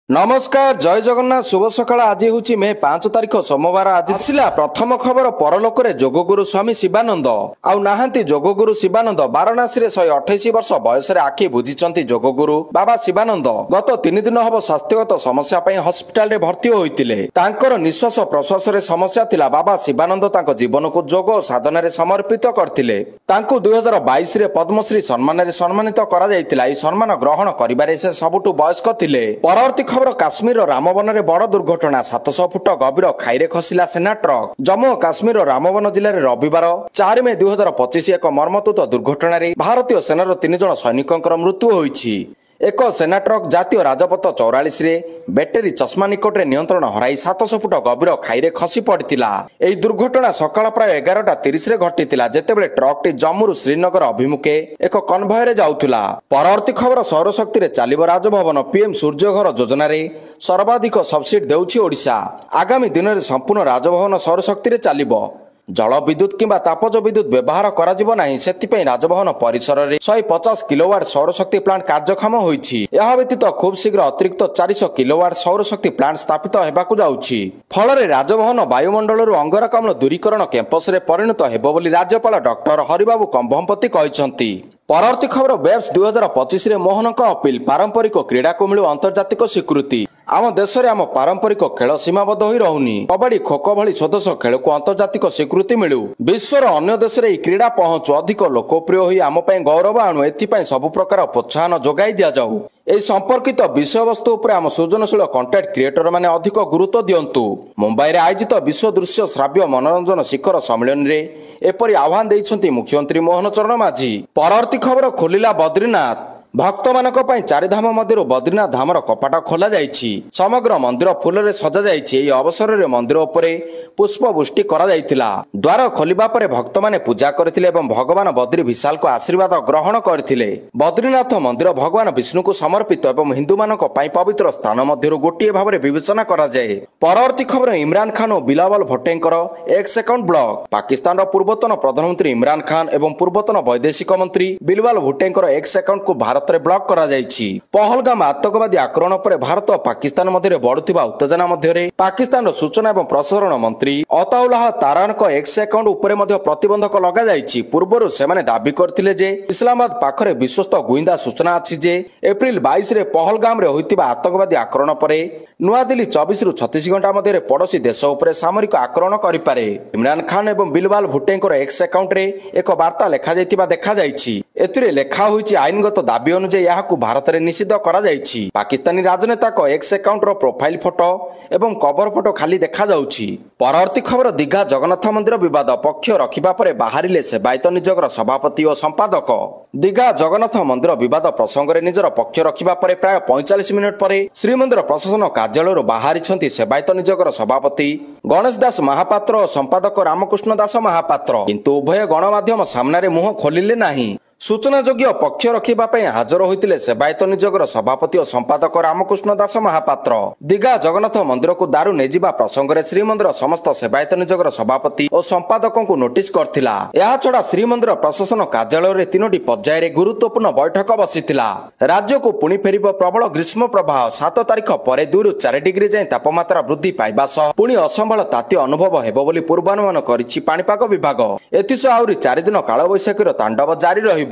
नमस्कार जय जगन्नाथ शुभ सकाळ आज हूँ मे 5 तारिख सोमवार आज थिला प्रथम खबर परलोकरे जोगगुरु स्वामी शिवानंद आउ नाहांती जोगगुरु शिवानंद वाराणसी रे 128 वर्ष बयस रे आखि बुझिचंती जोगगुरु बाबा शिवानंद गत 3 दिन हब स्वास्थ्यगत समस्या पई हॉस्पिटल रे भर्ती होइतिले तांकर निश्वास प्रश्वास रे समस्या थिला बाबा शिवानंद तांको जीवन को जोग साधना रे समर्पित करथिले तांको 2022 रे पद्मश्री सम्मान रे सम्मानित करा जायतिला ई सम्मान ग्रहण करिबारे से सबुटु वयस्क थिले परवर्ती खबर काश्मीर रामवन रे बड़ दुर्घटना 700 फुट गभीर खाईरे खसिला सेना ट्रक जम्मू और काश्मीर रामवन जिले में रविवार 4 मे 2025 एक मर्मतुद दुर्घटना रे भारतीय सेनार 3 जन सैनिकों मृत्यु होईछि। एक सेना ट्रक जातीय राजपथ 44 रे बैटेरी चश्मा निकट रे नियंत्रण हराई 700 फुट गभीर खाईरे खसी पड़िथिला। एही दुर्घटना सकाळ प्राय 11:30 रे घटिथिला जेतेबेले ट्रक टी जम्मू श्रीनगर अभिमुखे एक कन्भय रे जाउथुला। परवर्ती खबर सौर शक्ति रे चालिबो राजभवन पीएम सूर्यघर योजना रे सर्वाधिक सब्सिडी देउछि ओडिशा। आगामी दिन रे संपूर्ण राजभवन सौर शक्ति रे चालिबो। जल विद्युत किंबा तापज विद्युत व्यवहार कराजिबो नाही सेतिपई राजभवन परिसर रे 150 किलोवाट सौर शक्ति प्लांट कार्यक्षम होईछि। यहा व्यतीत खूब शीघ्र अतिरिक्त 400 किलोवाट सौर शक्ति प्लांट स्थापित हेबाकु जाउछि। फलरे राजभवन वायुमंडल रु अंगारकाम्ल दूरीकरण कैंपस रे परिणत हेबो बोली राज्यपाल डॉक्टर हरिबाबू कंभमपति कहिसंती। परवर्ती खबर वेब्स 2025 रे मोहनक अपील पारंपरिक क्रीड़ा को मिलू अंतर्जातिक स्वीकृति। आम देश में आम पारंपरिक खेल सीमाबद्ध हो रहुनी कबड्डी खोखो भली स्वदेश खेल को अंतर्जातिक स्वीकृति मिलू विश्वर अन्य देश में क्रीड़ा पहुंच अधिक लोकप्रिय हो आम गौरव आणु एथिपाई सब प्रकार प्रोत्साहन जोगाई दिया जाऊ। ए संपर्कित विषय वस्तु उपरे आम सृजनशील कंटेंट क्रिएटर माने अधिक गुरुत्व दियंतु। मुंबई रे आयोजित विश्व दृश्य श्राव्य मनोरंजन शिखर सम्मेलन रे एपरि आह्वान देइछंती मुख्यमंत्री मोहन चरण माझी। परवर्ती खबर खोलिला बद्रीनाथ भक्त मानक पई चारिधाम मध्य बद्रीनाथ धामर कपाट खोला जाइछि। समग्र मंदिर फूल रे सजा जाइछि। एही अवसर रे मंदिर उपरे पुष्प वृष्टि करा जाइथिला। द्वार खोलिबा परे भक्त माने पूजा करथिले एवं भगवान बद्री विशाल को आशीर्वाद ग्रहण करथिले। बद्रीनाथ मंदिर भगवान विष्णु को समर्पित एवं हिंदू मानक पई पवित्र स्थान मध्यरु गोटिए भाबरे विवेचना करा जाए। परवर्ती खबर इमरान खान और बिलावल भट्टोंकर एक्स अकाउंट ब्लॉक। पाकिस्तान रो पूर्वतन प्रधानमंत्री इमरान खान एवं पूर्वतन वैदेशिक मंत्री बिलावल भट्टोंकर एक्स अकाउंट को भारत रे ब्लॉक करा जाइछि। पहलगाम आतंकवादी आक्रमण पर भारत और पाकिस्तान मध्य बढ़ुवा उत्तेजना मध्य पाकिस्तान सूचना एवं प्रसारण मंत्री अताउल्लाह तारान को एक्स अकाउंट उपरे मध्य प्रतिबंधक लगा जाइछि। पूर्वरु सेमाने दाबी करथिले जे इस्लामाबाद पाखरे विश्वस्त गुइंदा सूचना अछि जे एप्रिल 22 रे पहलगाम रे होइतिबा आतंकवादी आक्रमण परे नुआदिल्ली 24 रु 36 घंटा मध्य पड़ोशी देश उपरे सामरिक आक्रमण करिपारे। इमरान खान एवं बिलावल भुट्टोंकर एक्स अकाउंट रे एक वार्ता लेखा जाइतिबा देखा जाइछि। एथिरे लेखा होइछि आईनगत दाबी अनुसार याहाकु भारत रे निषिद्ध करा जाइछि। पाकिस्तानी राजनेता को एक्स अकाउंट रो प्रोफाइल फोटो एवं कवर फोटो खाली देखा जाउछि। परवर्ती खबर दीघा जगन्नाथ मंदिर विवाद पक्ष रखिबा परे बाहरिले सेवायत नियोगर सभापति और संपादक। दीघा जगन्नाथ मंदिर विवाद प्रसंग रे निजर पक्ष रखिबा परे प्राय 45 मिनिट परे श्रीमंदिर प्रशासन कार्यालय बाहरी सेवायत नियोगर सभापति गणेश दास महापात्र और संपादक रामकृष्ण दास महापात्र किंतु उभय गणमाध्यम सामने मुह खोलिले नाही। सूचना योग्य पक्ष रखिबा पई हाजर होइतिले सेवायत नियोगर सभापति और संपादक रामकृष्ण दास महापात्र। दीघा जगन्नाथ मंदिर को दारू नेजिबा प्रसंग रे श्रीमंदिर समस्त सेवायत नियोगर सभापति और संपादकों को नोटिस करथिला। या छडा श्रीमंदिर प्रशासन कार्यालय रे 3टी पर्याय रे गुरुत्वपूर्ण बैठक बसिथिला। राज्य को पुणी फेरिबो प्रबल ग्रीष्म प्रवाह 7 तारिख परे 2 रु 4 डिग्री जाय तापमात्रा वृद्धि पाइबा सह पुणी असंबल ताती अनुभव हेबो बोली पूर्वानुमान करिछि पाणीपाग विभाग। एथिस आउरी 4 दिन काल बैशाखीर तांडव जारी रहिबो।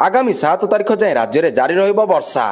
आगामी 7 तारिख जाए राज्य में जारी रहिबो वर्षा।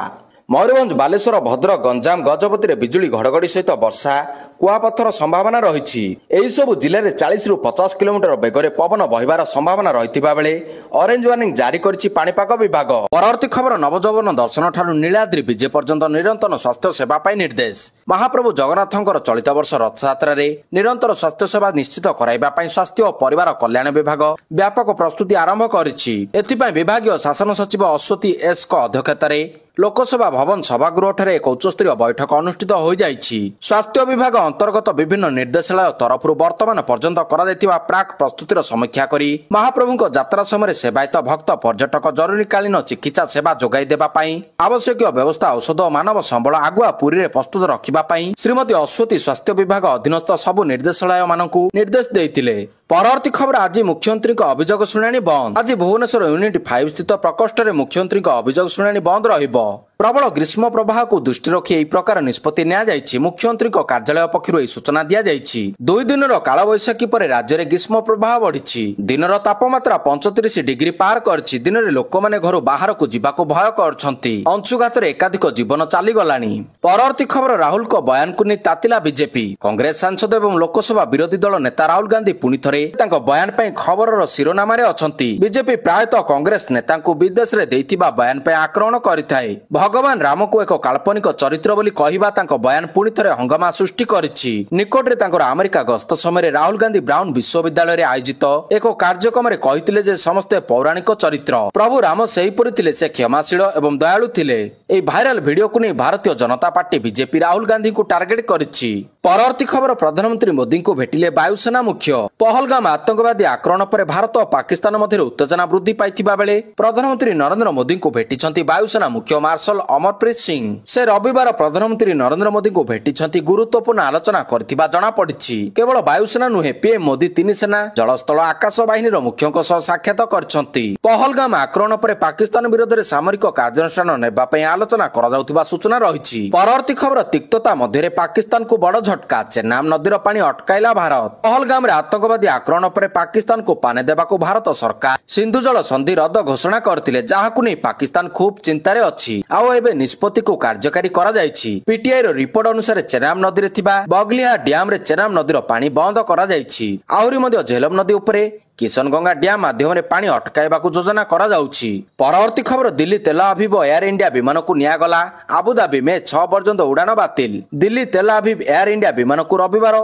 मयूरभंज बालेश्वर भद्रक गंजाम गजपति रे बिजुली घड़घड़ी सहित वर्षा कुआपथर संभावना रही। एही सब जिले में 40 रु 50 किलोमीटर बेगरे पवन बहिबार संभावना रहिथिबा बेले ऑरेंज वार्निंग जारी करिछि पाणीपाग विभाग। परवर्ती खबर नवजगन दर्शन ठारू नीलाद्रि विजय पर्यंत निरंतर स्वास्थ्य सेवा पाई निर्देश। महाप्रभु जगन्नाथंकर चलित वर्ष रथयात्रा रे निरंतर स्वास्थ्य सेवा निश्चित कराइबा पई स्वास्थ्य और परिवार कल्याण विभाग व्यापक प्रस्तुति आरंभ करिछि। एथिपाई विभागीय शासन सचिव अश्वती एस को अध्यक्षतार लोकसभा भवन सभागृह ठारे एक उच्चस्तरीय बैठक अनुष्ठित हो जाइछि। स्वास्थ्य विभाग अंतर्गत विभिन्न निर्देशालय तरफ वर्तमान पर्यंत करा प्राक प्रस्तुतिर समीक्षा करी महाप्रभुଙ୍କ यात्रा समय सेवायत भक्त पर्यटक जरूरीकालीन चिकित्सा सेवा जोगाई देबा पई आवश्यक व्यवस्था औषध और मानव संबल आगुआ पुरी रे प्रस्तुत रखिबा पई श्रीमती अश्वती स्वास्थ्य विभाग अधीनस्थ सबु निर्देशालय मानकु निर्देश देइतिले। ପରବର୍ତ୍ତୀ ଖବର ଆଜି ମୁଖ୍ୟମନ୍ତ୍ରୀଙ୍କ ଅଭିଯୋଗ ଶୁଣାଣି ବନ୍ଦ। ଆଜି ଭୁବନେଶ୍ୱର ୟୁନିଟ୍ 5 ସ୍ଥିତ ପ୍ରକୋଷ୍ଠରେ ମୁଖ୍ୟମନ୍ତ୍ରୀଙ୍କ ଅଭିଯୋଗ ଶୁଣାଣି ବନ୍ଦ ରହିବ। ପ୍ରବଳ ଗ୍ରୀଷ୍ମ ପ୍ରବାହକୁ ଦୃଷ୍ଟିରେ ରଖି ଏହି ପ୍ରକାର ନିଷ୍ପତ୍ତି ନିଆଯାଇଛି। ମୁଖ୍ୟମନ୍ତ୍ରୀଙ୍କ କାର୍ଯ୍ୟାଳୟ ପକ୍ଷରୁ ଏହି ସୂଚନା ଦିଆଯାଇଛି। 2 ଦିନର କାଳବୈଶାଖୀ ପରେ ରାଜ୍ୟରେ ଗ୍ରୀଷ୍ମ ପ୍ରବାହ ବଢିଛି। ଦିନର ତାପମାତ୍ରା 35 ଡିଗ୍ରୀ ପାର କରିଛି। ଦିନରେ ଲୋକମାନେ ଘରୁ ବାହାରକୁ ଯିବାକୁ ଭୟ କରୁଛନ୍ତି। ଅଂଶୁଘାତରେ ଏକାଧିକ ଜୀବନ ଚାଲିଗଲାଣି। ପରବର୍ତ୍ତୀ ଖବର ରାହୁଲଙ୍କ ବୟାନକୁ ନେଇ ତାତିଲା ବିଜେପି। କଂଗ୍ରେସ ସାଂସଦ ଏବଂ ଲୋକସଭା ବିରୋଧୀ ଦଳ ନେତା ରାହୁଲ ଗାନ୍ଧୀ ପୁଣି ଥରେ ତାଙ୍କ ବୟାନ ପାଇଁ ଖବରର ଶିରୋନାମାରେ ଅଛନ୍ତି। ବିଜେପି ପ୍ରାୟତଃ କଂଗ୍ରେସ ନେତାଙ୍କୁ ବିଦେଶରେ ଦେଇଥିବା ବୟାନ ପାଇଁ ଆକ୍ରମଣ କରିଥାଏ। ଭଗବାନ ରାମକୁ ଏକ କାଳ୍ପନିକ ଚରିତ୍ର ବୋଲି କହିବା ତାଙ୍କ ବୟାନ ପୁଣି ଥରେ ହଙ୍ଗାମା ସୃଷ୍ଟି କରିଛି। ନିକଟରେ ତାଙ୍କର ଆମେରିକା ଗସ୍ତ ସମୟରେ ରାହୁଲ ଗାନ୍ଧୀ ବ୍ରାଉନ ବିଶ୍ୱବିଦ୍ୟାଳୟରେ ଆୟୋଜିତ ଏକ କାର୍ଯ୍ୟକ୍ରମରେ କହିଥିଲେ ଯେ ସମସ୍ତେ ପୌରାଣିକ ଚରିତ୍ର। ପ୍ରଭୁ ରାମ ସେହିପରି ଥିଲେ। ସେ କ୍ଷମାଶୀଳ ଏବଂ ଦୟାଳୁ ଥିଲେ। ଏହି ଭାଇରାଲ ଭିଡିଓକୁ ନେଇ ଭାରତୀୟ ଜନତା ପାର୍ଟି ବିଜେପି ରାହୁଲ ଗାନ୍ଧୀଙ୍କୁ ଟାର୍ଗେଟ କରିଛି। ପରବର୍ତ୍ତୀ ଖବର ପ୍ରଧାନମନ୍ତ୍ରୀ ମୋଦିଙ୍କୁ ଭେଟିଲେ ବାୟୁସେନା ମୁଖ୍ୟ। ପହଲଗାମ ଆତଙ୍କବାଦୀ ଆକ୍ରମଣ ପରେ ଭାରତ ଓ ପାକିସ୍ତାନ ମଧ୍ୟରେ ଉତ୍ତେଜନା ବୃଦ୍ଧି ପାଇଥିବା ବେଳେ ପ୍ରଧାନମନ୍ତ୍ରୀ ନରେନ୍ଦ୍ର ମୋଦିଙ୍କୁ ଭେଟିଛନ୍ତି ବାୟୁସେନା ମୁଖ୍ୟ ମାର୍ଶାଲ ଅମରପ୍ରୀତ ସିଂ। ସେ ରବିବାର ପ୍ରଧାନମନ୍ତ୍ରୀ ନରେନ୍ଦ୍ର ମୋଦିଙ୍କୁ ଭେଟିଛନ୍ତି ଗୁରୁତ୍ୱପୂର୍ଣ୍ଣ ଆଲୋଚନା କରିଥିବା ଜଣାପଡିଛି। କେବଳ ବାୟୁସେନା ନୁହେଁ, ପିଏମ୍ ମୋଦି 3 ସେନା ଜଳସ୍ଥଳ ଆକାଶ ବାହିନୀର ମୁଖ୍ୟଙ୍କ ସହ ସାକ୍ଷାତ କରିଛନ୍ତି। ପହଲଗାମ ଆକ୍ରମଣ ପରେ ପାକିସ୍ତାନ ବିରୋଧରେ ସାମରିକ କାର୍ଯ୍ୟାନୁଷ୍ଠାନ ନେବା ପାଇଁ ଆଲୋଚନା କରାଯାଉଥିବା ସୂଚନା ରହିଛି। ପରବର୍ତ୍ତୀ ଖବର ତିକ୍ତତା ମଧ୍ୟରେ ପାକିସ୍ତାନକୁ ବଡ ଝଟକା। ଚେନାବ ନଦୀର ପାଣି ଅଟକାଇଲା ଭାରତ। ପହଲଗାମରେ ଆତଙ୍କବାଦୀ ଆକ୍ରମଣ ପରେ ପାକିସ୍ତାନକୁ ପାଣି ଦେବାକୁ ଭାରତ ସରକାର ସିନ୍ଧୁ ଜଳ ସନ୍ଧି ରଦ୍ଦ ଘୋଷଣା କରିଥିଲେ, ଯାହାକୁ ନେଇ ପାକିସ୍ତାନ ଖୁବ୍ ଚିନ୍ତାରେ ଅଛି। ଆଉ ଏବେ ନିଷ୍ପତ୍ତିକୁ କାର୍ଯ୍ୟକାରୀ କରାଯାଇଛି। ପିଟିଆଇର ରିପୋର୍ଟ ଅନୁସାରେ ଚେନାବ ନଦୀରେ ଥିବା ବଗଲିହା ଡ୍ୟାମରେ ଚେନାବ ନଦୀର ପାଣି ବନ୍ଦ କରାଯାଇଛି। ଆହୁରି ମଧ୍ୟ ଝେଲମ ନଦୀ ଉପରେ କିଶନଗଙ୍ଗା ଡ୍ୟାମ ମାଧ୍ୟମରେ ପାଣି ଅଟକାଇବାକୁ ଯୋଜନା କରାଯାଉଛି। ପରବର୍ତ୍ତୀ ଖବର ଦିଲ୍ଲୀ ତେଲ ଆଭିବ ଏୟାର ଇଣ୍ଡିଆ ବିମାନକୁ ନିଆଗଲା। ଆବୁଧାବି ମେ 6 ପର୍ଯ୍ୟନ୍ତ ଉଡାଣ ବାତିଲ। ଦିଲ୍ଲୀ ତେଲ ଆଭିବ ଏୟାର ଇଣ୍ଡିଆ ବିମାନକୁ ରବିବାର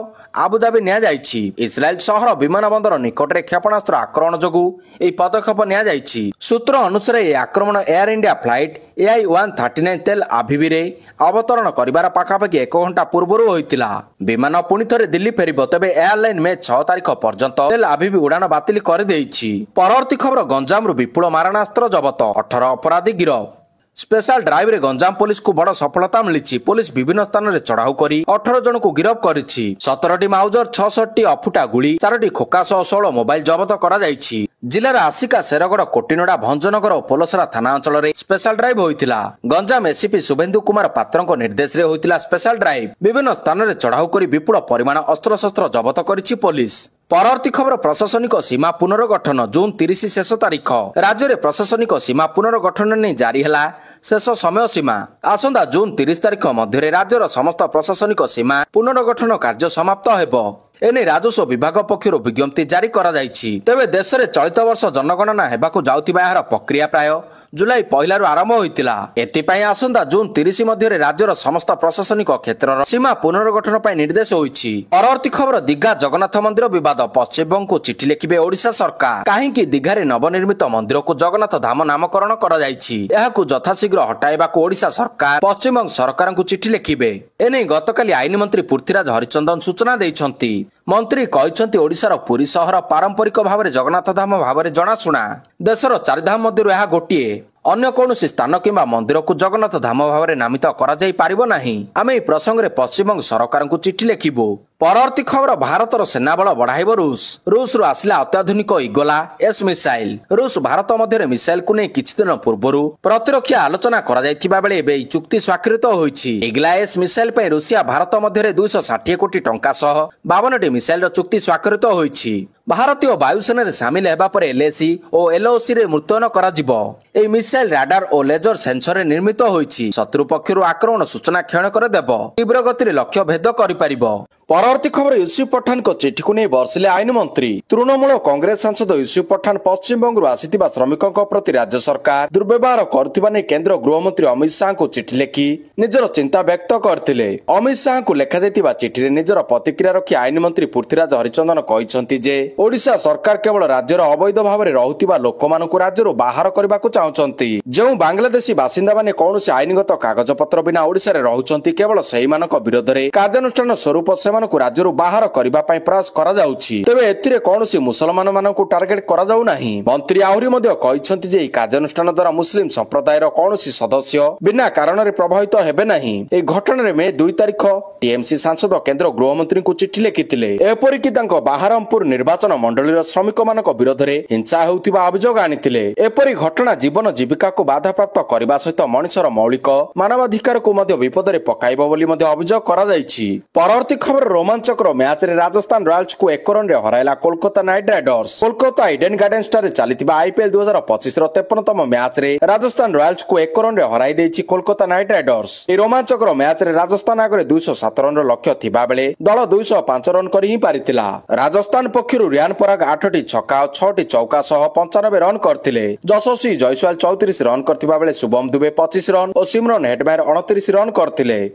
ଆବୁଧାବି ନିଆଯାଇଛି। ଇସ୍ରାଏଲ ସହର ବିମାନ ବନ୍ଦର ନିକଟରେ କ୍ଷେପଣାସ୍ତ୍ର ଆକ୍ରମଣ ଯୋଗୁଁ ଏହି ପଦକ୍ଷେପ ନିଆଯାଇଛି। ସୂତ୍ର ଅନୁସାରେ ଏହି ଆକ୍ରମଣ ଏୟାର ଇଣ୍ଡିଆ ଫ୍ଲାଇଟ୍ AI-139 ତେଲ ଆଭିବରେ ଅବତରଣ କରିବାର ପାଖାପାଖି 1 ଘଣ୍ଟା ପୂର୍ବରୁ ହୋଇଥିଲା। ବିମାନ ପୁଣି ଥରେ ଦିଲ୍ଲୀ ଫେରିବ। ତେବେ ଏୟାରଲାଇନ ମେ 6 ତାରିଖ ପର୍ଯ୍ୟନ୍ତ ତେଲ ଆଭିବ ଉଡାଣ ବାତିଲ କରିଦେଇଛି। ପରବର୍ତ୍ତୀ ଖବର ଗଞ୍ଜାମରୁ ବିପୁଳ ମାରଣାସ୍ତ୍ର ଜବତ। 18 ଅପରାଧୀ ଗିରଫ। ସ୍ପେଶାଲ ଡ୍ରାଇଭରେ ଗଞ୍ଜାମ ପୋଲିସକୁ ବଡ ସଫଳତା ମିଳିଛି। ପୋଲିସ ବିଭିନ୍ନ ସ୍ଥାନରେ ଚଢାଉ କରି 18 ଜଣଙ୍କୁ ଗିରଫ କରିଛି। 17ଟି ମାଉଜର, 66ଟି ଅଫୁଟା ଗୁଳି, 4ଟି ଖୋକା ସହ 16 ମୋବାଇଲ ଜବତ କରାଯାଇଛି। ଜିଲ୍ଲାର ଆସିକା, ଶେରଗଡ଼, କୋଟିନଡା, ଭଞ୍ଜନଗର ଓ ପୋଲସରା ଥାନା ଅଞ୍ଚଳରେ ସ୍ପେଶାଲ ଡ୍ରାଇଭ ହୋଇଥିଲା। ଗଞ୍ଜାମ ଏସିପି ଶୁଭେନ୍ଦୁ କୁମାର ପାତ୍ରଙ୍କ ନିର୍ଦ୍ଦେଶରେ ହୋଇଥିଲା ସ୍ପେଶାଲ ଡ୍ରାଇଭ। ବିଭିନ୍ନ ସ୍ଥାନରେ ଚଢାଉ କରି ବିପୁଳ ପରିମାଣ ଅସ୍ତ୍ରଶସ୍ତ୍ର ଜବତ କରିଛି ପୋଲିସ। ପରବର୍ତ୍ତୀ ଖବର ପ୍ରଶାସନିକ ସୀମା ପୁନର୍ଗଠନ। ଜୁନ 30 ଶେଷ ତାରିଖ। ରାଜ୍ୟରେ ପ୍ରଶାସନିକ ସୀମା ପୁନର୍ଗଠନ ନେଇ ଜାରି ହେଲା ଶେଷ ସମୟ ସୀମା। ଆସନ୍ତା ଜୁନ 30 ତାରିଖ ମଧ୍ୟରେ ରାଜ୍ୟର ସମସ୍ତ ପ୍ରଶାସନିକ ସୀମା ପୁନର୍ଗଠନ କାର୍ଯ୍ୟ ସମାପ୍ତ ହେବ। ଏନେଇ ରାଜସ୍ୱ ବିଭାଗ ପକ୍ଷରୁ ବିଜ୍ଞପ୍ତି ଜାରି କରାଯାଇଛି। ତେବେ ଦେଶରେ ଚଳିତ ବର୍ଷ ଜନଗଣନା ହେବାକୁ ଯାଉଥିବା ଏହାର ପ୍ରକ୍ରିୟା ପ୍ରାୟ ଜୁଲାଇ 1ରୁ ଆରମ୍ଭ ହୋଇଥିଲା। ଏଥିପାଇଁ ଆସନ୍ତା ଜୁନ 30 ମଧ୍ୟରେ ରାଜ୍ୟର ସମସ୍ତ ପ୍ରଶାସନିକ କ୍ଷେତ୍ରର ସୀମା ପୁନର୍ଗଠନ ପାଇଁ ନିର୍ଦ୍ଦେଶ ହୋଇଛି। ପରବର୍ତ୍ତୀ ଖବର ଦୀଘା ଜଗନ୍ନାଥ ମନ୍ଦିର ବିବାଦ। ପଶ୍ଚିମବଙ୍ଗକୁ ଚିଠି ଲେଖିବେ ଓଡିଶା ସରକାର। କାହିଁକି ଦୀଘାରେ ନବନିର୍ମିତ ମନ୍ଦିରକୁ ଜଗନ୍ନାଥ ଧାମ ନାମକରଣ କରାଯାଇଛି, ଏହାକୁ ଯଥାଶୀଘ୍ର ହଟାଇବାକୁ ଓଡିଶା ସରକାର ପଶ୍ଚିମବଙ୍ଗ ସରକାରଙ୍କୁ ଚିଠି ଲେଖିବେ। ଏନେଇ ଗତକାଲି ଆଇନ ମନ୍ତ୍ରୀ ପୃଥ୍ୱୀରାଜ ହରିଚନ୍ଦନ ସୂଚନା ଦେଇଛନ୍ତି। ମନ୍ତ୍ରୀ କହିଛନ୍ତି, ଓଡିଶାର ପୁରୀ ସହର ପାରମ୍ପରିକ ଭାବରେ ଜଗନ୍ନାଥ ଧାମ ଭାବରେ ଜଣାଶୁଣା। ଦେଶର 4 ଧାମ ମଧ୍ୟରୁ ଏହା ଗୋଟିଏ। ଅନ୍ୟ କୌଣସି ସ୍ଥାନ କିମ୍ବା ମନ୍ଦିରକୁ ଜଗନ୍ନାଥ ଧାମ ଭାବରେ ନାମିତ କରାଯାଇ ପାରିବ ନାହିଁ। ଆମେ ଏହି ପ୍ରସଙ୍ଗରେ ପଶ୍ଚିମବଙ୍ଗ ସରକାରଙ୍କୁ ଚିଠି ଲେଖିବୁ। ପରବର୍ତ୍ତୀ ଖବର ଭାରତର ସେନାବଳ ବଢାଇବ ରୁଷ। ରୁଷରୁ ଆସିଲା ଅତ୍ୟାଧୁନିକ ଇଗୋଲା ଏସ୍ ମିସାଇଲ। ରୁଷ ଭାରତ ମଧ୍ୟରେ ମିସାଇଲକୁ ନେଇ କିଛି ଦିନ ପୂର୍ବରୁ ପ୍ରତିରକ୍ଷା ଆଲୋଚନା କରାଯାଇଥିବା ବେଳେ ଏବେ ଏହି ଚୁକ୍ତି ସ୍ୱାକ୍ଷରିତ ହୋଇଛି। ଇଗଲା ଏସ୍ ମିସାଇଲ ପାଇଁ ରୁଷିଆ ଭାରତ ମଧ୍ୟରେ 260 କୋଟି ଟଙ୍କା ସହ 52ଟି ମିସାଇଲର ଚୁକ୍ତି ସ୍ୱାକ୍ଷରିତ ହୋଇଛି। ଭାରତୀୟ ବାୟୁସେନାରେ ସାମିଲ ହେବା ପରେ LAC ଓ LOC ରେ ମୁତୟନ କରାଯିବ। ଏହି ମିସାଇଲ ରାଡାର ଓ ଲେଜର ସେନ୍ସରରେ ନିର୍ମିତ ହୋଇଛି। ଶତ୍ରୁ ପକ୍ଷରୁ ଆକ୍ରମଣ ସୂଚନା କ୍ଷଣକରେ ଦେବ। ତୀବ୍ର ଗତିରେ ଲକ୍ଷ୍ୟ ଭେଦ କରିପାରିବ। ପରବର୍ତ୍ତୀ ଖବର ୟୁସୁଫ ପଠାନଙ୍କ ଚିଠିକୁ ନେଇ ବର୍ଷିଲେ ଆଇନ ମନ୍ତ୍ରୀ। ତୃଣମୂଳ କଂଗ୍ରେସ ସାଂସଦ ୟୁସୁଫ ପଠାନ ପଶ୍ଚିମବଙ୍ଗରୁ ଆସିଥିବା ଶ୍ରମିକଙ୍କ ପ୍ରତି ରାଜ୍ୟ ସରକାର ଦୁର୍ବ୍ୟବହାର କରୁଥିବା ନେଇ କେନ୍ଦ୍ର ଗୃହମନ୍ତ୍ରୀ ଅମିତ ଶାହଙ୍କୁ ଚିଠି ଲେଖି ନିଜର ଚିନ୍ତା ବ୍ୟକ୍ତ କରିଥିଲେ। ଅମିତ ଶାହଙ୍କୁ ଲେଖାଯାଇଥିବା ଚିଠିରେ ନିଜର ପ୍ରତିକ୍ରିୟା ରଖି ଆଇନ ମନ୍ତ୍ରୀ ପୃଥ୍ୱୀରାଜ ହରିଚନ୍ଦନ କହିଛନ୍ତି ଯେ ଓଡିଶା ସରକାର କେବଳ ରାଜ୍ୟର ଅବୈଧ ଭାବରେ ରହୁଥିବା ଲୋକମାନଙ୍କୁ ରାଜ୍ୟରୁ ବାହାର କରିବାକୁ ଚାହୁଁଛନ୍ତି। ଯେଉଁ ବାଂଲାଦେଶୀ ବାସିନ୍ଦାମାନେ କୌଣସି ଆଇନଗତ କାଗଜପତ୍ର ବିନା ଓଡିଶାରେ ରହୁଛନ୍ତି, କେବଳ ସେହିମାନଙ୍କ ବିରୋଧରେ କାର୍ଯ୍ୟାନୁଷ୍ଠାନ ସ୍ୱରୂପ ସେମାନଙ୍କୁ ରାଜ୍ୟରୁ ବାହାର କରିବା ପାଇଁ ପ୍ରୟାସ କରାଯାଉଛି। ତେବେ ଏଥିରେ କୌଣସି ମୁସଲମାନ ମାନଙ୍କୁ ଟାର୍ଗେଟ କରାଯାଉ ନାହିଁ। ମନ୍ତ୍ରୀ ଆହୁରି ମଧ୍ୟ କହିଛନ୍ତି ଯେ ଏହି କାର୍ଯ୍ୟାନୁଷ୍ଠାନ ଦ୍ୱାରା ମୁସଲିମ ସମ୍ପ୍ରଦାୟର କୌଣସି ସଦସ୍ୟ ବିନା କାରଣରେ ପ୍ରଭାବିତ ହେବେ ନାହିଁ। ଏହି ଘଟଣାରେ ମେ 2 ତାରିଖ ଟିଏମସି ସାଂସଦ କେନ୍ଦ୍ର ଗୃହମନ୍ତ୍ରୀଙ୍କୁ ଚିଠି ଲେଖିଥିଲେ। ଏପରିକି ତାଙ୍କ ବାହାରମପୁର ନିର୍ବାଚନ ମଣ୍ଡଳୀର ଶ୍ରମିକମାନଙ୍କ ବିରୋଧରେ ହିଂସା ହେଉଥିବା ଅଭିଯୋଗ ଆଣିଥିଲେ। ଏପରି ଘଟଣା ଜୀବନ ଜୀବିକାକୁ ବାଧାପ୍ରାପ୍ତ କରିବା ସହିତ ମଣିଷର ମୌଳିକ ମାନବାଧିକାରକୁ ମଧ୍ୟ ବିପଦରେ ପକାଇବ ବୋଲି ମଧ୍ୟ ଅଭିଯୋଗ କରାଯାଇଛି। ପରବର୍ତ୍ତୀ ଖବର ରୋମାଞ୍ଚକର ମ୍ୟାଚରେ ରାଜସ୍ଥାନ ରୟାଲ୍ସକୁ 1 ରନରେ ହରାଇଲା କୋଲକାତା ନାଇଟ୍ ରାଇଡର୍ସ। କୋଲକାତା ଇଡେନ ଗାର୍ଡେନ୍ସ ଠାରେ ଚାଲିଥିବା ଆଇପିଏଲ 2025ର 53ତମ ମ୍ୟାଚରେ ରାଜସ୍ଥାନ ରୟାଲ୍ସକୁ 1 ରନରେ ହରାଇ ଦେଇଛି କୋଲକାତା ନାଇଟ୍ ରାଇଡର୍ସ। ଏହି ରୋମାଞ୍ଚକର ମ୍ୟାଚରେ ରାଜସ୍ଥାନ ଆଗରେ 207 ରନର ଲକ୍ଷ୍ୟ ଥିବା ବେଳେ ଦଳ 205 ରନ କରି ହିଁ ପାରିଥିଲା। ରାଜସ୍ଥାନ ପକ୍ଷରୁ ରିୟାନ ପରାଗ 8ଟି ଛକା ଓ 6ଟି ଚୌକା ସହ 95 ରନ କରିଥିଲେ। ଯଶସ୍ୱୀ ଜୟସ୍ୱାଲ 34 ରନ କରିଥିବା ବେଳେ ଶୁଭମ ଦୁବେ 25 ରନ ଓ ସିମରନ ହେଟମେୟର 29 ରନ କରିଥିଲେ।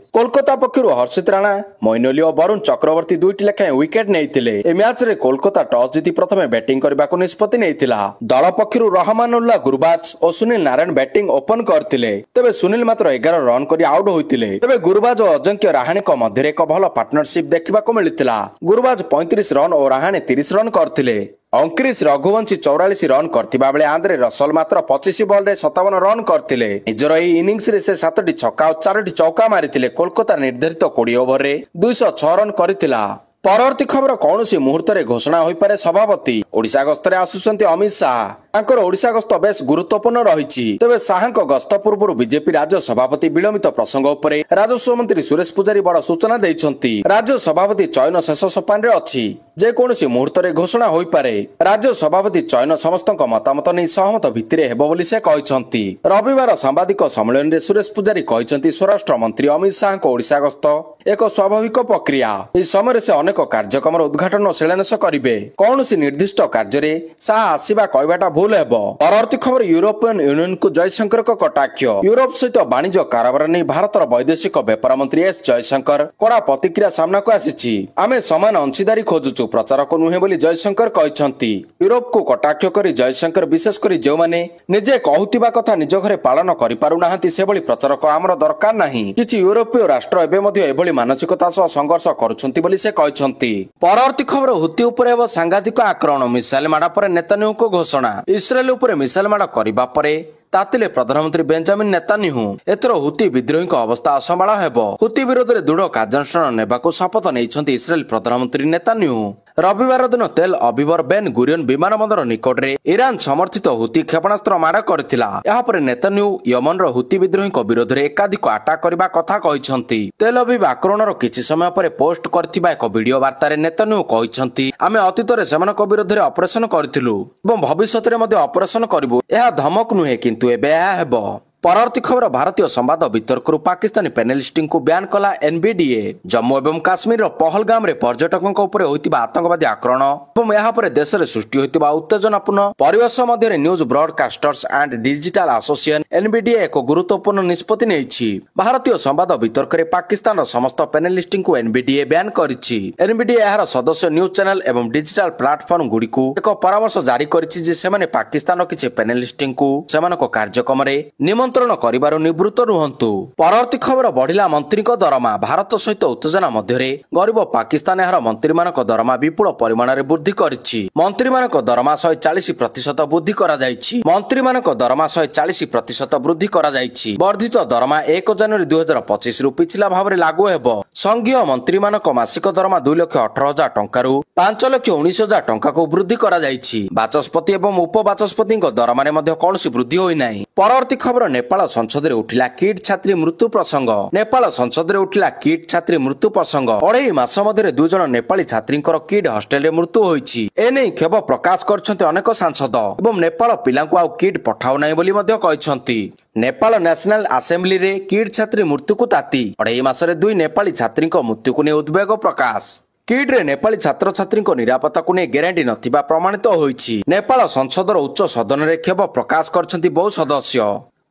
କୋଲକାତା ପକ୍ଷରୁ ହର୍ଷିତ ରାଣା, ମୋଇନ ଅଲି ଓ ବରୁଣ ଚକ୍ରବର୍ତ୍ତୀ 2ଟି ଲେଖାଏଁ ୱିକେଟ ନେଇଥିଲେ। ଏହି ମ୍ୟାଚରେ କୋଲକାତା ଟସ୍ ଜିତି ପ୍ରଥମେ ବ୍ୟାଟିଂ କରିବାକୁ ନିଷ୍ପତ୍ତି ନେଇଥିଲା। ଦଳ ପକ୍ଷରୁ ରହମାନୁଲ୍ଲାହ ଗୁରୁବାଜ ଓ ସୁନୀଲ ନାରାୟଣ ବ୍ୟାଟିଂ ଓପନ କରିଥିଲେ। ତେବେ ସୁନୀଲ ମାତ୍ର 11 ରନ କରି ଆଉଟ ହୋଇଥିଲେ। ତେବେ ଗୁରୁବାଜ ଓ ଅଜିଙ୍କ୍ୟ ରାହାଣେଙ୍କ ମଧ୍ୟରେ ଏକ ଭଲ ପାର୍ଟନରସିପ ଦେଖିବାକୁ ମିଳିଥିଲା। ଗୁରୁବାଜ 35 ରନ ଓ ରାହାଣେ 30 ରନ କରିଥିଲେ। ଅଙ୍କ୍ରିଶ ରଘୁବଂଶୀ 44 ରନ କରିଥିବା ବେଳେ ଆନ୍ଦ୍ରେ ରସଲ ମାତ୍ର 25 ବଲରେ 57 ରନ କରିଥିଲେ। ନିଜର ଏହି ଇନିଂସରେ ସେ 7ଟି ଛକା ଓ 4ଟି ଚୌକା ମାରିଥିଲେ। କୋଲକାତା ନିର୍ଦ୍ଧାରିତ 20 ଓଭରରେ 206 ରନ କରିଥିଲା। ପରବର୍ତ୍ତୀ ଖବର କୌଣସି ମୁହୂର୍ତ୍ତରେ ଘୋଷଣା ହୋଇପାରେ ସଭାପତି। ଓଡ଼ିଶା ଗସ୍ତରେ ଆସୁଛନ୍ତି ଅମିତ ଶାହା। ତାଙ୍କର ଓଡ଼ିଶା ଗସ୍ତ ବେଶ ଗୁରୁତ୍ୱପୂର୍ଣ୍ଣ ରହିଛି। ତେବେ ଶାହାଙ୍କ ଗସ୍ତ ପୂର୍ବରୁ ବିଜେପି ରାଜ୍ୟ ସଭାପତି ବିଳମ୍ବିତ ପ୍ରସଙ୍ଗ ଉପରେ ରାଜସ୍ୱ ମନ୍ତ୍ରୀ ସୁରେଶ ପୂଜାରୀ ବଡ଼ ସୂଚନା ଦେଇଛନ୍ତି। ରାଜ୍ୟ ସଭାପତି ଚୟନ ଶେଷ ସୋପାନରେ ଅଛି। ଯେକୌଣସି ମୁହୂର୍ତ୍ତରେ ଘୋଷଣା ହୋଇପାରେ। ରାଜ୍ୟ ସଭାପତି ଚୟନ ସମସ୍ତଙ୍କ ମତାମତ ନେଇ ସହମତ ଭିତ୍ତିରେ ହେବ ବୋଲି ସେ କହିଛନ୍ତି। ରବିବାର ସାମ୍ବାଦିକ ସମ୍ମିଳନୀରେ ସୁରେଶ ପୂଜାରୀ କହିଛନ୍ତି ସ୍ୱରାଷ୍ଟ୍ର ମନ୍ତ୍ରୀ ଅମିତ ଶାହାଙ୍କ ଓଡ଼ିଶା ଗସ୍ତ ଏକ ସ୍ୱାଭାବିକ ପ୍ରକ୍ରିୟା। ଏହି ସମୟରେ ସେ ଅନେକ କାର୍ଯ୍ୟକ୍ରମର ଉଦ୍ଘାଟନ ଓ ଶିଳାନ୍ୟାସ କରିବେ। କୌଣସି ନିର୍ଦ୍ଦିଷ୍ଟ କାର୍ଯ୍ୟରେ ଶାହା ଆସିବା କହିବାଟା ଭୁଲ ହେବ। ପରବର୍ତ୍ତୀ ଖବର ୟୁରୋପିଆନ ୟୁନିୟନକୁ ଜୟଶଙ୍କରଙ୍କ କଟାକ୍ଷ। ୟୁରୋପ ସହିତ ବାଣିଜ୍ୟ କାରବାର ନେଇ ଭାରତର ବୈଦେଶିକ ବ୍ୟାପାର ମନ୍ତ୍ରୀ ଏସ୍ ଜୟଶଙ୍କର କଡ଼ା ପ୍ରତିକ୍ରିୟା ସାମ୍ନାକୁ ଆସିଛି। ଆମେ ସମାନ ଅଂଶୀଦାରୀ ଖୋଜୁଛୁ, ପ୍ରଚାରକ ନୁହେଁ ବୋଲି ଜୟଶଙ୍କର କହିଛନ୍ତି। ୟୁରୋପକୁ କଟାକ୍ଷ କରି ଜୟଶଙ୍କର ବିଶେଷ କରି ଯେଉଁମାନେ ନିଜେ କହୁଥିବା କଥା ନିଜ ଘରେ ପାଳନ କରିପାରୁନାହାନ୍ତି ସେଭଳି ପ୍ରଚାରକ ଆମର ଦରକାର ନାହିଁ। କିଛି ୟୁରୋପୀୟ ରାଷ୍ଟ୍ର ଏବେ ମଧ୍ୟ ଏଭଳି ମାନସିକତା ସହ ସଂଘର୍ଷ କରୁଛନ୍ତି ବୋଲି ସେ କହିଛନ୍ତି। ପରବର୍ତ୍ତୀ ଖବର ହୁତି ଉପରେ ହେବ ସାଂଘାତିକ ଆକ୍ରମଣ। ମିସାଇଲ ମାଡ଼ ପରେ ନେତାନ୍ୟାହୁଙ୍କ ଘୋଷଣା। ଇସ୍ରାଏଲ ଉପରେ ମିସାଇଲ ମାଡ଼ କରିବା ପରେ ତାତିଲେ ପ୍ରଧାନମନ୍ତ୍ରୀ ବେଞ୍ଜାମିନ ନେତାନ୍ୟାହୁ। ଏଥର ହୁତି ବିଦ୍ରୋହୀଙ୍କ ଅବସ୍ଥା ଅସମ୍ଭାଳ ହେବ। ହୁତି ବିରୋଧରେ ଦୃଢ଼ କାର୍ଯ୍ୟାନୁଷ୍ଠାନ ନେବାକୁ ଶପଥ ନେଇଛନ୍ତି ଇସ୍ରାଏଲ ପ୍ରଧାନମନ୍ତ୍ରୀ ନେତାନ୍ୟାହୁ। ରବିବାର ଦିନ ତେଲ ଅବିବର ବେନ୍ ଗୁରିୟନ ବିମାନ ବନ୍ଦର ନିକଟରେ ଇରାନ ସମର୍ଥିତ ହୁତି କ୍ଷେପଣାସ୍ତ୍ର ମାଡ଼ କରିଥିଲା। ଏହାପରେ ନେତାନ୍ୟାହୁ ୟମନର ହୁତି ବିଦ୍ରୋହୀଙ୍କ ବିରୋଧରେ ଏକାଧିକ ଆଟାକ୍ କରିବା କଥା କହିଛନ୍ତି। ତେଲ ଅବିବ ଆକ୍ରମଣର କିଛି ସମୟ ପରେ ପୋଷ୍ଟ କରିଥିବା ଏକ ଭିଡିଓ ବାର୍ତ୍ତାରେ ନେତାନ୍ୟାହୁ କହିଛନ୍ତି ଆମେ ଅତୀତରେ ସେମାନଙ୍କ ବିରୋଧରେ ଅପରେସନ କରିଥିଲୁ ଏବଂ ଭବିଷ୍ୟତରେ ମଧ୍ୟ ଅପରେସନ କରିବୁ। ଏହା ଧମକ ନୁହେଁ, କିନ୍ତୁ ଏବେ ଏହା ହେବ। ପରବର୍ତ୍ତୀ ଖବର ଭାରତୀୟ ସମ୍ବାଦ ବିତର୍କରୁ ପାକିସ୍ତାନୀ ପ୍ୟାନେଲିଷ୍ଟଙ୍କୁ ବ୍ୟାନ୍ କଲା ଏନବିଡିଏ। ଜମ୍ମୁ ଏବଂ କାଶ୍ମୀରର ପହଲଗାମରେ ପର୍ଯ୍ୟଟକଙ୍କ ଉପରେ ହୋଇଥିବା ଆତଙ୍କବାଦୀ ଆକ୍ରମଣ ଏବଂ ଏହାପରେ ଦେଶରେ ସୃଷ୍ଟି ହୋଇଥିବା ଉତ୍ତେଜନାପୂର୍ଣ୍ଣ ପରିବେଶ ମଧ୍ୟରେ news broadcasters and digital association NBDA ଏକ ଗୁରୁତ୍ୱପୂର୍ଣ୍ଣ ନିଷ୍ପତ୍ତି ନେଇଛି। ଭାରତୀୟ ସମ୍ବାଦ ବିତର୍କରେ ପାକିସ୍ତାନର ସମସ୍ତ ପ୍ୟାନେଲିଷ୍ଟଙ୍କୁ ଏନବିଡିଏ ବ୍ୟାନ୍ କରିଛି। ଏନବିଡିଏ ଏହାର ସଦସ୍ୟ ନ୍ୟୁଜ ଚ୍ୟାନେଲ ଏବଂ ଡିଜିଟାଲ ପ୍ଲାଟଫର୍ମ ଗୁଡ଼ିକୁ ଏକ ପରାମର୍ଶ ଜାରି କରିଛି ଯେ ସେମାନେ ପାକିସ୍ତାନର କିଛି ପ୍ୟାନେଲିଷ୍ଟଙ୍କୁ ସେମାନଙ୍କ କାର୍ଯ୍ୟକ୍ରମରେ ନିମନ୍ତ୍ରଣ କରିବାରୁ ନିବୃତ୍ତ ରୁହନ୍ତୁ। ପରବର୍ତ୍ତୀ ଖବର ବଢିଲା ମନ୍ତ୍ରୀଙ୍କ ଦରମା। ଭାରତ ସହିତ ଉତ୍ତେଜନା ମଧ୍ୟରେ ଗରିବ ପାକିସ୍ତାନ ଏହାର ମନ୍ତ୍ରୀମାନଙ୍କ ଦରମା ବିପୁଳ ପରିମାଣରେ ବୃଦ୍ଧି କରିଛି। ମନ୍ତ୍ରୀମାନଙ୍କ ଦରମା 140% ବୃଦ୍ଧି କରାଯାଇଛି। ମନ୍ତ୍ରୀମାନଙ୍କ ଦରମା 140% ବୃଦ୍ଧି କରାଯାଇଛି। ବର୍ଦ୍ଧିତ ଦରମା 1 ଜାନୁଆରୀ 2025ରୁ ପିଛିଲା ଭାବରେ ଲାଗୁ ହେବ। ସଂଘୀୟ ମନ୍ତ୍ରୀମାନଙ୍କ ମାସିକ ଦରମା 2,18,000 ଟଙ୍କାରୁ 5,19,000 ଟଙ୍କାକୁ ବୃଦ୍ଧି କରାଯାଇଛି। ବାଚସ୍ପତି ଏବଂ ଉପବାଚସ୍ପତିଙ୍କ ଦରମାରେ ମଧ୍ୟ କୌଣସି ବୃଦ୍ଧି ହୋଇନାହିଁ। ପରବର୍ତ୍ତୀ ଖବର ନେପାଳ ସଂସଦରେ ଉଠିଲା କିଟ୍ ଛାତ୍ରୀ ମୃତ୍ୟୁ ପ୍ରସଙ୍ଗ। ନେପାଳ ସଂସଦରେ ଉଠିଲା କିଟ୍ ଛାତ୍ରୀ ମୃତ୍ୟୁ ପ୍ରସଙ୍ଗ। 2.5 ମାସ ମଧ୍ୟରେ 2 ଜଣ ନେପାଳୀ ଛାତ୍ରୀଙ୍କର କିଟ୍ ହଷ୍ଟେଲରେ ମୃତ୍ୟୁ ହୋଇଛି। ଏନେଇ କ୍ଷୋଭ ପ୍ରକାଶ କରିଛନ୍ତି ଅନେକ ସାଂସଦ ଏବଂ ନେପାଳ ପିଲାଙ୍କୁ ଆଉ କିଟ୍ ପଠାଉ ନାହିଁ ବୋଲି ମଧ୍ୟ କହିଛନ୍ତି। ନେପାଳ ନ୍ୟାସନାଲ ଆସେମ୍ବଲିରେ କିଟ୍ ଛାତ୍ରୀ ମୃତ୍ୟୁକୁ ତାତି 2.5 ମାସରେ 2 ନେପାଳୀ ଛାତ୍ରୀଙ୍କ ମୃତ୍ୟୁକୁ ନେଇ ଉଦ୍ବେଗ ପ୍ରକାଶ। କିଟ୍ରେ ନେପାଳୀ ଛାତ୍ରଛାତ୍ରୀଙ୍କ ନିରାପତ୍ତାକୁ ନେଇ ଗ୍ୟାରେଣ୍ଟି ନଥିବା ପ୍ରମାଣିତ ହୋଇଛି। ନେପାଳ ସଂସଦର ଉଚ୍ଚ ସଦନରେ କ୍ଷୋଭ ପ୍ରକାଶ କରିଛନ୍ତି ବହୁ ସଦସ୍ୟ।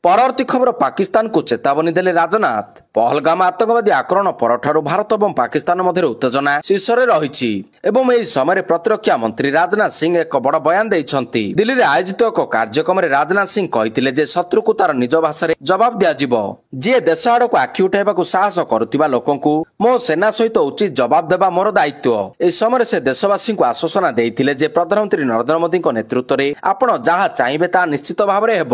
ପରବର୍ତ୍ତୀ ଖବର ପାକିସ୍ତାନକୁ ଚେତାବନୀ ଦେଲେ ରାଜନାଥ। ପହଲଗାମ ଆତଙ୍କବାଦୀ ଆକ୍ରମଣ ପରଠାରୁ ଭାରତ ଏବଂ ପାକିସ୍ତାନ ମଧ୍ୟରେ ଉତ୍ତେଜନା ଶୀର୍ଷରେ ରହିଛି ଏବଂ ଏହି ସମୟରେ ପ୍ରତିରକ୍ଷା ମନ୍ତ୍ରୀ ରାଜନାଥ ସିଂ ଏକ ବଡ଼ ବୟାନ ଦେଇଛନ୍ତି। ଦିଲ୍ଲୀରେ ଆୟୋଜିତ ଏକ କାର୍ଯ୍ୟକ୍ରମରେ ରାଜନାଥ ସିଂ କହିଥିଲେ ଯେ ଶତ୍ରୁକୁ ତାର ନିଜ ଭାଷାରେ ଜବାବ ଦିଆଯିବ। ଯିଏ ଦେଶ ଆଡ଼କୁ ଆଖି ଉଠାଇବାକୁ ସାହସ କରୁଥିବା ଲୋକଙ୍କୁ ମୋ ସେନା ସହିତ ଉଚିତ ଜବାବ ଦେବା ମୋର ଦାୟିତ୍ୱ। ଏହି ସମୟରେ ସେ ଦେଶବାସୀଙ୍କୁ ଆଶ୍ୱାସନା ଦେଇଥିଲେ ଯେ ପ୍ରଧାନମନ୍ତ୍ରୀ ନରେନ୍ଦ୍ର ମୋଦିଙ୍କ ନେତୃତ୍ୱରେ ଆପଣ ଯାହା ଚାହିଁବେ ତାହା ନିଶ୍ଚିତ ଭାବରେ ହେବ।